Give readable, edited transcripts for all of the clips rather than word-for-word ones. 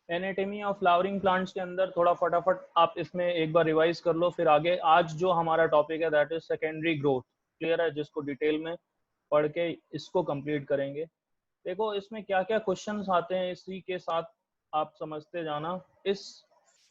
Anatomy of flowering plants के अंदर थोड़ा फटाफट आप इसमें एक बार रिवाइज कर लो, फिर आगे आज जो हमारा टॉपिक है that is secondary growth. Clear है? जिसको डिटेल में पढ़ के इसको कंप्लीट करेंगे। देखो इसमें क्या क्या क्वेश्चंस आते हैं, इसी के साथ आप समझते जाना। इस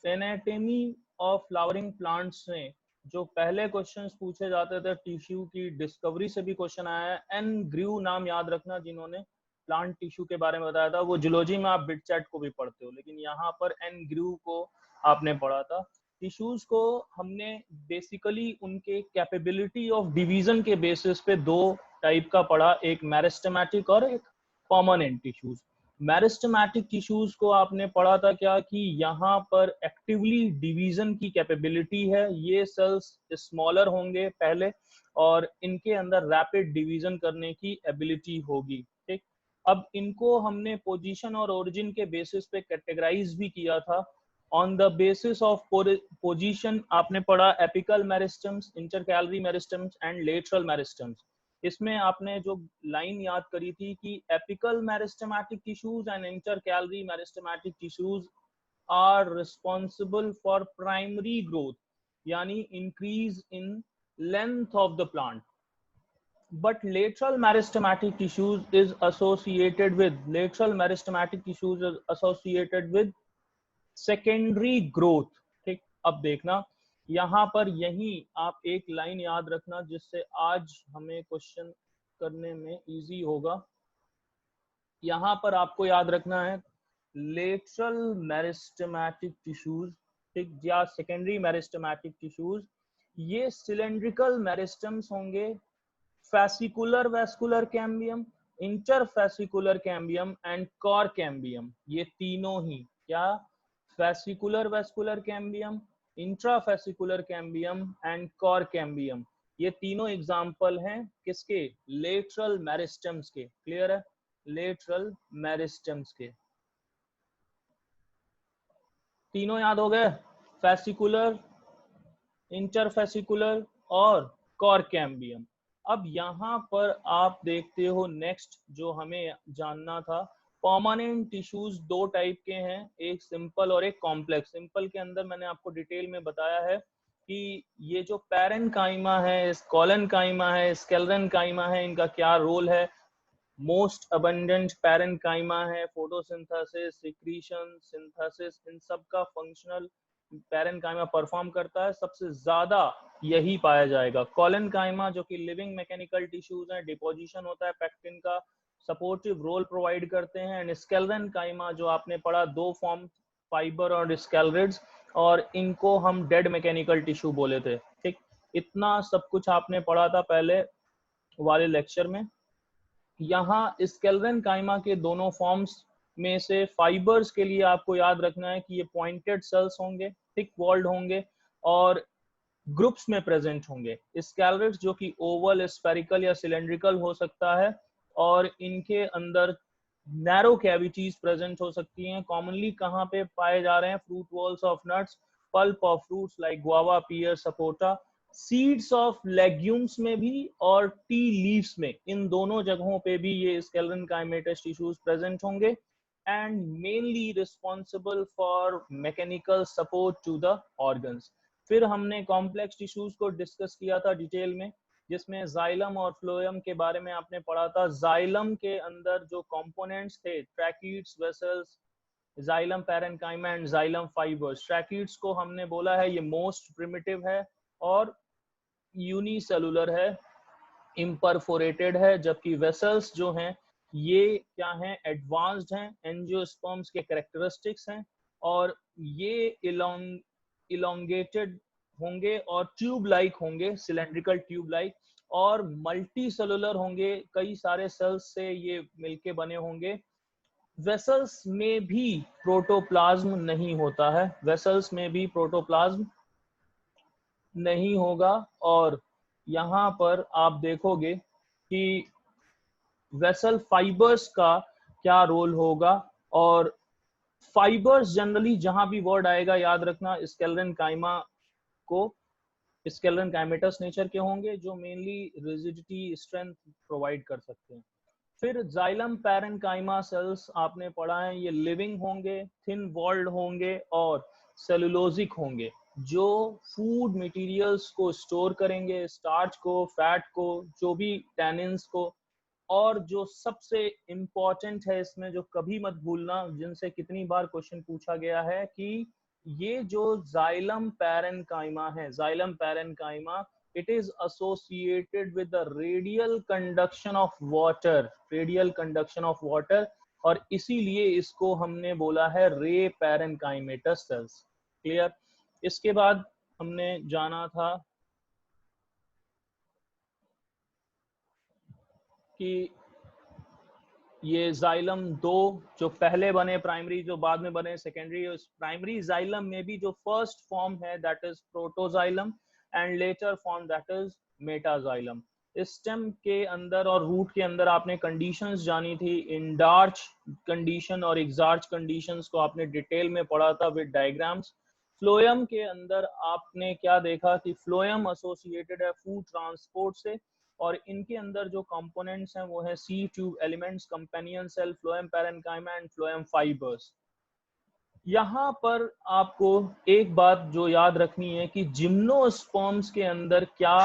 एनाटॉमी ऑफ फ्लावरिंग प्लांट्स में जो पहले क्वेश्चंस पूछे जाते थे, टिश्यू की डिस्कवरी से भी क्वेश्चन आया है। एन ग्रू नाम याद रखना, जिन्होंने प्लांट टिश्यू के बारे में बताया था। वो जूलॉजी में आप बिटचैट को भी पढ़ते हो, लेकिन यहाँ पर एन ग्रू को आपने पढ़ा था। टिश्यूज को हमने बेसिकली उनके कैपेबिलिटी ऑफ डिवीजन के बेसिस पे दो टाइप का पढ़ा, एक मेरिस्टेमेटिक और एक परमानेंट टिश्यूज। मेरिस्टेमेटिक टिश्यूज को आपने पढ़ा था क्या कि यहाँ पर एक्टिवली डिवीजन की कैपेबिलिटी है। ये सेल्स स्मॉलर होंगे पहले और इनके अंदर रैपिड डिवीजन करने की एबिलिटी होगी। ठीक, अब इनको हमने पोजीशन और ओरिजिन के बेसिस पे कैटेगराइज भी किया था। On the basis of position आपने पढ़ा apical meristems, intercalary meristems and lateral meristems. इसमें आपने जो लाइन याद करी थी कि apical meristematic tissues and intercalary meristematic tissues are responsible for primary growth, यानी increase in length of the plant. But lateral meristematic tissues is associated with secondary growth. ठीक, अब देखना यहाँ पर, यही आप एक लाइन याद रखना जिससे आज हमें क्वेश्चन करने में इजी होगा। यहाँ पर आपको याद रखना है लेटरल मेरिस्टेमेटिक टिश्यूज, ठीक, या सेकेंडरी मेरिस्टेमेटिक टिश्यूज, ये सिलेंड्रिकल मेरिस्टम्स होंगे, fascicular vascular cambium, interfascicular cambium and cork cambium. ये तीनों ही क्या, fascicular vascular cambium, intrafascicular cambium and cork cambium, ये तीनों एग्जाम्पल हैं किसके, लेटरल मेरिस्टम्स के। क्लियर है? लेटरल मेरिस्टम्स के तीनों याद हो गए, फेसिकुलर, इंटरफेसिकुलर और कॉर कैम्बियम। अब यहाँ पर आप देखते हो नेक्स्ट जो हमें जानना था, परमानेंट टिश्यूज दो टाइप के हैं, एक सिंपल और एक कॉम्प्लेक्स। सिंपल के अंदर मैंने आपको डिटेल में बताया है कि ये जो पैरेन्काइमा है, कॉलनकाइमा है, स्केलेरनकाइमा है, इनका क्या रोल है। मोस्ट अबंडेंट पैरेन्काइमा है, फोटोसिंथेसिस, सिक्रीशन, सिंथेसिस, इन सब का फंक्शनल पैरेन्काइमा परफॉर्म करता है। सबसे ज्यादा यही पाया जाएगा। कॉलनकाइमा जो कि लिविंग मैकेनिकल टिश्यूज हैं, डिपोजिशन होता है पेक्टिन का, सपोर्टिव रोल प्रोवाइड करते हैं। एंड स्केलेरनकाइमा जो आपने पढ़ा, दो फॉर्म, फाइबर और स्केलरिड्स, और इनको हम डेड मैकेनिकल टिश्यू बोले थे। ठीक, इतना सब कुछ आपने पढ़ा था पहले वाले लेक्चर में। यहाँ स्केलेरनकाइमा के दोनों फॉर्म्स में से फाइबर्स के लिए आपको याद रखना है कि ये पॉइंटेड सेल्स होंगे, थिक वॉल्ड होंगे और ग्रुप्स में प्रेजेंट होंगे। स्केलरिड्स जो कि ओवल, स्फेरिकल या सिलेंड्रिकल हो सकता है, और इनके अंदर नैरो कैविटीज प्रेजेंट हो सकती हैं। कॉमनली कहाँ पे पाए जा रहे हैं, fruit walls of nuts, pulp of fruits like guava, pear, sapota, seeds of legumes में भी और टी लीव्स में, इन दोनों जगहों पे भी ये स्केलेरनकाइमेटस टिश्यूज प्रेजेंट होंगे and mainly responsible for mechanical support to the organs. फिर हमने कॉम्प्लेक्स टिश्यूज को डिस्कस किया था डिटेल में, जिसमें जाइलम और फ्लोएम के बारे में आपने पढ़ा था। जाइलम के अंदर जो कंपोनेंट्स थे, tracheids, vessels, xylem parenchyma and xylem fibres. Tracheids को हमने बोला है ये मोस्ट प्रिमिटिव है और यूनिसेलुलर है, इम्परफोरेटेड है, जबकि वेसल्स जो हैं ये क्या हैं, एडवांस्ड हैं, एंजियोस्पर्म्स के कैरेक्टरिस्टिक्स हैं, और ये इलोंगेटेड होंगे और ट्यूब लाइक होंगे, सिलेंड्रिकल ट्यूब लाइक, और मल्टी सेलुलर होंगे, कई सारे सेल्स से ये मिलके बने होंगे। वेसल्स में भी प्रोटोप्लाज्म नहीं होता है, वेसल्स में भी प्रोटोप्लाज्म नहीं होगा। और यहाँ पर आप देखोगे कि वेसल फाइबर्स का क्या रोल होगा, और फाइबर्स जनरली जहां भी वर्ड आएगा याद रखना स्केलेरनकाइमा को, स्केलेरनकाइमेटस नेचर के होंगे, जो मेनली रिजिडिटी, स्ट्रेंथ प्रोवाइड कर सकते हैं। फिर जाइलम पैरेन्काइमा सेल्स आपने पढ़ा है, ये लिविंग होंगे, थिन वॉल्ड होंगे और सेलुलोजिक होंगे, जो फूड मटेरियल्स को स्टोर करेंगे, स्टार्च को, फैट को, जो भी टैनिन्स को। और जो सबसे इम्पोर्टेंट है इसमें, जो कभी मत भूलना, जिनसे कितनी बार क्वेश्चन पूछा गया है, कि ये जो जाइलम पैरेन्काइमा है, xylem parenchyma, it is associated with the radial conduction of water, radial conduction of water, और इसीलिए इसको हमने बोला है रे पैरेन्काइमेटस सेल्स। क्लियर। इसके बाद हमने जाना था कि ये जाइलम दो जो पहले बने प्राइमरी, जो बाद में बने सेकेंडरी। प्राइमरी जाइलम में भी जो फर्स्ट फॉर्म है that is protoxylem and later form that is metaxylem. Stem के अंदर और रूट के अंदर आपने कंडीशंस जानी थी, इंडार्च कंडीशन और एग्जार्च कंडीशंस को आपने डिटेल में पढ़ा था विद डायग्राम्स। फ्लोएम के अंदर आपने क्या देखा कि फ्लोएम एसोसिएटेड है फूड ट्रांसपोर्ट से, और इनके अंदर जो कंपोनेंट्स हैं वो है sieve tube elements, companion cell, phloem parenchyma and phloem fibres. यहाँ पर आपको एक बात जो याद रखनी है कि जिम्नोस्पर्म्स के अंदर क्या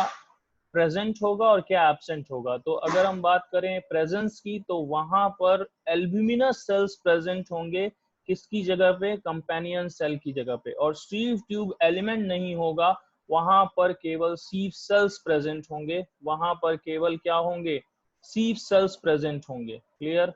प्रेजेंट होगा और क्या एब्सेंट होगा। तो अगर हम बात करें प्रेजेंस की, तो वहां पर एल्ब्यूमिनस सेल्स प्रेजेंट होंगे, किसकी जगह पे, कंपेनियन सेल की जगह पे, और स्टीव ट्यूब एलिमेंट नहीं होगा, वहां पर केवल सीव सेल्स प्रेजेंट होंगे, वहां पर केवल क्या होंगे, सीव सेल्स प्रेजेंट होंगे। क्लियर।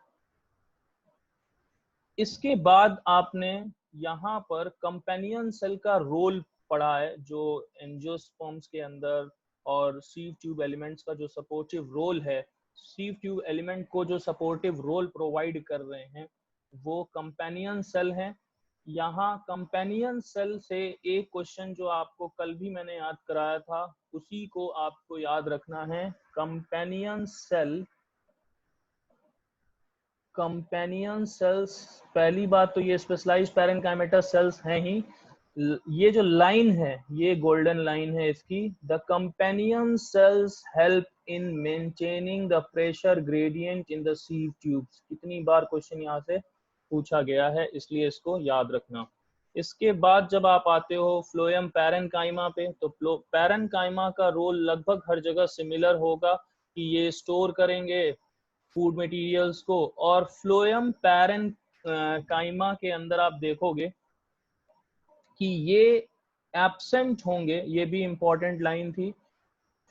इसके बाद आपने यहाँ पर कंपेनियन सेल का रोल पढ़ा है, जो एंजियोस्पर्म्स के अंदर और सीव ट्यूब एलिमेंट्स का जो सपोर्टिव रोल है, सीव ट्यूब एलिमेंट को जो सपोर्टिव रोल प्रोवाइड कर रहे हैं वो कंपेनियन सेल हैं। यहाँ कंपेनियन सेल से एक क्वेश्चन जो आपको कल भी मैंने याद कराया था, उसी को आपको याद रखना है। कंपेनियन सेल, कंपेनियन सेल्स, पहली बात तो ये स्पेशलाइज्ड पैरेन्काइमेटा सेल्स हैं ही। ये जो लाइन है, ये गोल्डन लाइन है इसकी, the companion cells help in maintaining the pressure gradient in the sieve tubes. कितनी बार क्वेश्चन यहाँ से पूछा गया है, इसलिए इसको याद रखना। इसके बाद जब आप आते हो फ्लोएम पैरेन्काइमा पे, तो पैरेन्काइमा का रोल लगभग हर जगह सिमिलर होगा कि ये स्टोर करेंगे फूड मटेरियल्स को। और फ्लोएम पैरेन्काइमा के अंदर आप देखोगे कि ये एब्सेंट होंगे, ये भी इंपॉर्टेंट लाइन थी।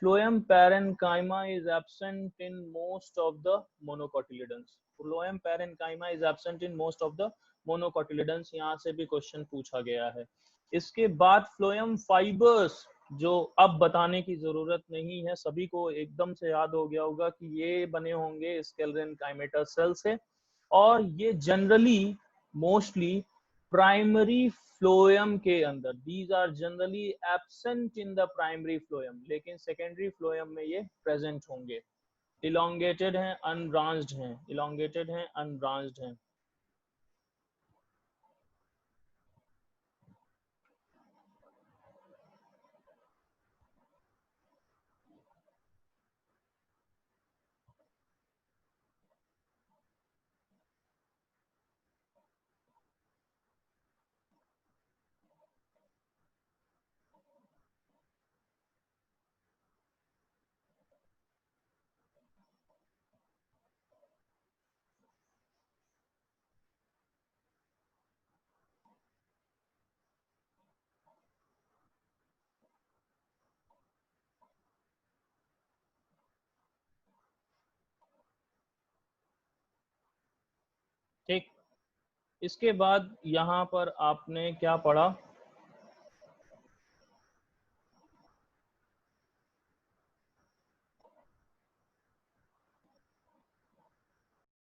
Phloem parenchyma is absent in most of the मोनोकोटिलिडन्स। Phloem parenchyma is absent in most of the मोनोकोटिलिडन्स, यहाँ से भी क्वेश्चन पूछा गया है। इसके बाद फ्लोएम फाइबर्स, जो अब बताने की जरूरत नहीं है, सभी को एकदम से याद हो गया होगा कि ये बने होंगे स्केलेरेन्काइमेटा सेल से, और ये जनरली मोस्टली प्राइमरी फ्लोएम के अंदर, these are generally absent in the primary phloem, लेकिन सेकेंडरी फ्लोएम में ये प्रेजेंट होंगे। इलोंगेटेड हैं, अनब्रांच्ड हैं, इलोंगेटेड हैं, अनब्रांच्ड हैं। ठीक। इसके बाद यहाँ पर आपने क्या पढ़ा